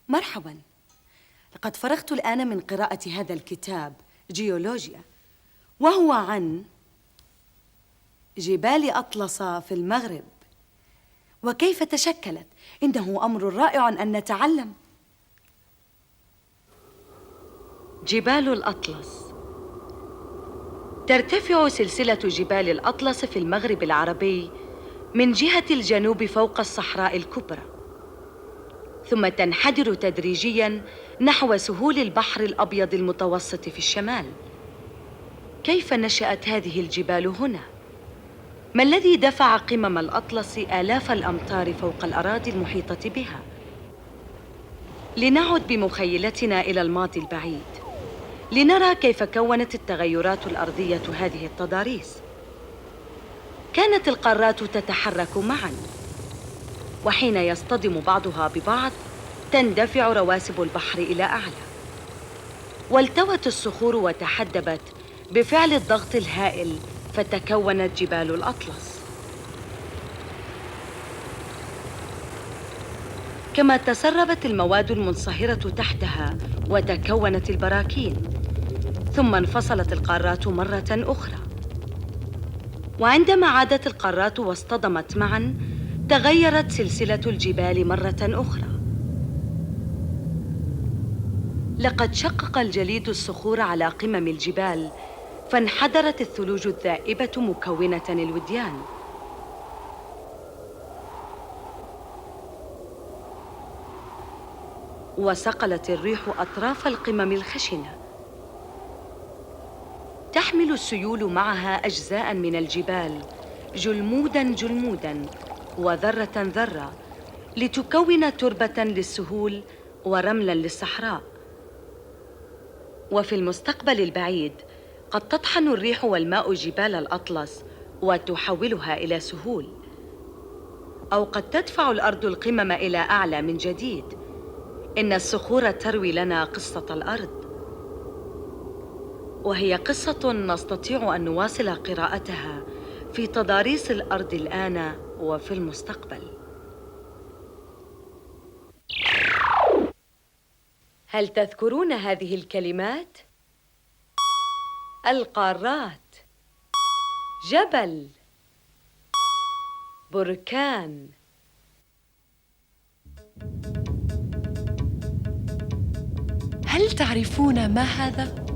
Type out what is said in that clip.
مرحباً. لقد فرغت الآن من قراءة هذا الكتاب جيولوجيا، وهو عن جبال أطلس في المغرب وكيف تشكلت. إنه أمر رائع أن نتعلم. جبال الأطلس. ترتفع سلسلة جبال الأطلس في المغرب العربي من جهة الجنوب فوق الصحراء الكبرى، ثم تنحدر تدريجياً نحو سهول البحر الأبيض المتوسط في الشمال. كيف نشأت هذه الجبال هنا؟ ما الذي دفع قمم الأطلس آلاف الأمتار فوق الأراضي المحيطة بها؟ لنعد بمخيلتنا إلى الماضي البعيد لنرى كيف كونت التغيرات الأرضية هذه التضاريس. كانت القارات تتحرك معاً، وحين يصطدم بعضها ببعض تندفع رواسب البحر إلى أعلى، والتوت الصخور وتحدبت بفعل الضغط الهائل فتكونت جبال الأطلس. كما تسربت المواد المنصهرة تحتها وتكونت البراكين، ثم انفصلت القارات مرة أخرى. وعندما عادت القارات واصطدمت معاً تغيرت سلسلة الجبال مرة أخرى. لقد شقق الجليد الصخور على قمم الجبال، فانحدرت الثلوج الذائبة مكونة الوديان. وصقلت الريح أطراف القمم الخشنة. تحمل السيول معها أجزاء من الجبال جلموداً جلموداً وذرة ذرة لتكون تربة للسهول ورملاً للصحراء. وفي المستقبل البعيد قد تطحن الريح والماء جبال الأطلس وتحولها إلى سهول، أو قد تدفع الأرض القمم إلى أعلى من جديد. إن الصخور تروي لنا قصة الأرض، وهي قصة نستطيع أن نواصل قراءتها في تضاريس الأرض الآن وفي المستقبل. هل تذكرون هذه الكلمات؟ القارات، جبل، بركان. هل تعرفون ما هذا؟